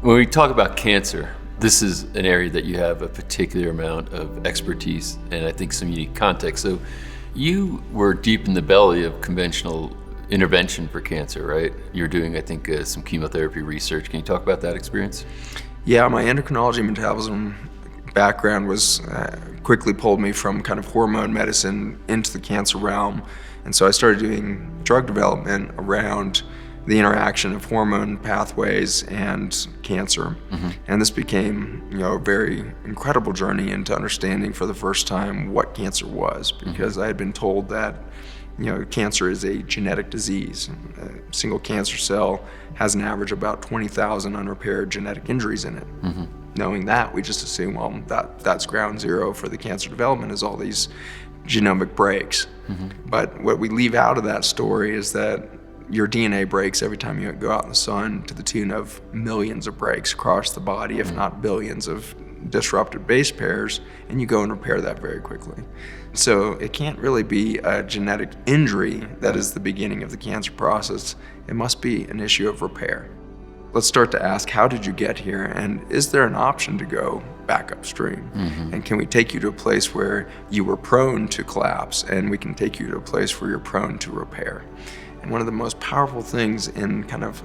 When we talk about cancer, this is an area that you have a particular amount of expertise and I think some unique context. So you were deep in the belly of conventional intervention for cancer, right? You're doing, I think, some chemotherapy research. Can you talk about that experience? Yeah, my endocrinology metabolism background was quickly pulled me from kind of hormone medicine into the cancer realm. And so I started doing drug development around the interaction of hormone pathways and cancer. And this became, a very incredible journey into understanding for the first time what cancer was, because I had been told that, cancer is a genetic disease. A single cancer cell has an average of about 20,000 unrepaired genetic injuries in it. Knowing that, we just assume, well, that's ground zero for the cancer development, is all these genomic breaks. But what we leave out of that story is that your DNA breaks every time you go out in the sun, to the tune of millions of breaks across the body, if not billions of disrupted base pairs, and you go and repair that very quickly. So it can't really be a genetic injury that is the beginning of the cancer process. It must be an issue of repair. Let's start to ask, how did you get here? And is there an option to go back upstream? And can we take you to a place where you were prone to collapse, and we can take you to a place where you're prone to repair? And one of the most powerful things in kind of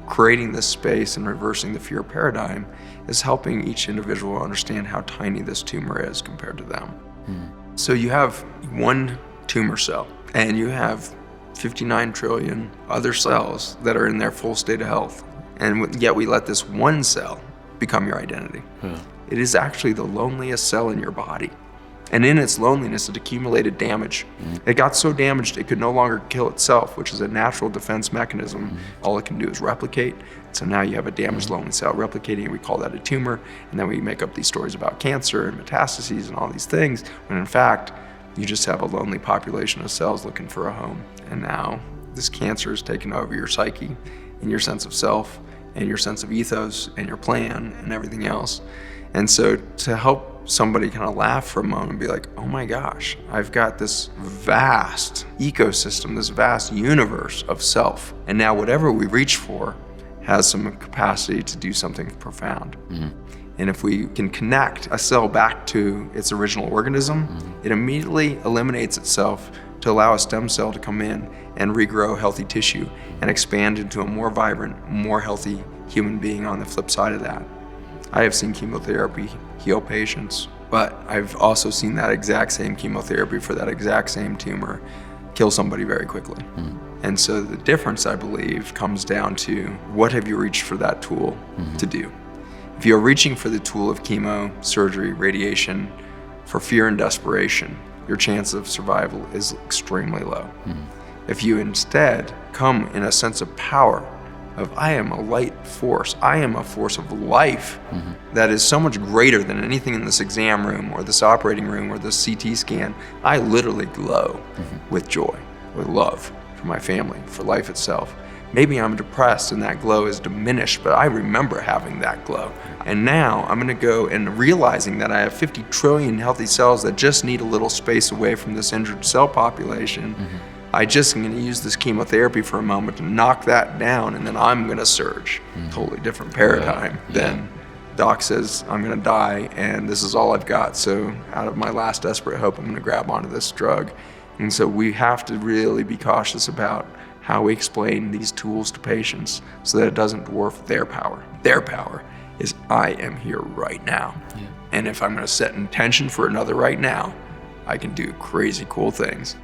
creating this space and reversing the fear paradigm is helping each individual understand how tiny this tumor is compared to them. So you have one tumor cell, and you have 59 trillion other cells that are in their full state of health. And yet we let this one cell become your identity. It is actually the loneliest cell in your body. And in its loneliness, it accumulated damage. It got so damaged it could no longer kill itself, which is a natural defense mechanism. All it can do is replicate. So now you have a damaged lonely cell replicating, and we call that a tumor. And then we make up these stories about cancer and metastases and all these things, when in fact, you just have a lonely population of cells looking for a home. And now this cancer has taken over your psyche and your sense of self and your sense of ethos and your plan and everything else. And so to help somebody kind of laugh for a moment and be like, oh my gosh, I've got this vast ecosystem, this vast universe of self. And now whatever we reach for has some capacity to do something profound. And if we can connect a cell back to its original organism, it immediately eliminates itself to allow a stem cell to come in and regrow healthy tissue and expand into a more vibrant, more healthy human being on the flip side of that. I have seen chemotherapy heal patients, but I've also seen that exact same chemotherapy for that exact same tumor kill somebody very quickly. And so the difference, I believe, comes down to what have you reached for that tool to do? If you're reaching for the tool of chemo, surgery, radiation, for fear and desperation, your chance of survival is extremely low. If you instead come in a sense of power, of I am a light force, I am a force of life that is so much greater than anything in this exam room or this operating room or this CT scan. I literally glow with joy, with love for my family, for life itself. Maybe I'm depressed and that glow is diminished, but I remember having that glow. And now I'm gonna go and realizing that I have 50 trillion healthy cells that just need a little space away from this injured cell population. I just am gonna use this chemotherapy for a moment to knock that down, and then I'm gonna surge. Totally different paradigm than doc says I'm gonna die and this is all I've got. So out of my last desperate hope, I'm gonna grab onto this drug. And so we have to really be cautious about how we explain these tools to patients so that it doesn't dwarf their power. Their power is I am here right now. And if I'm gonna set intention for another right now, I can do crazy cool things.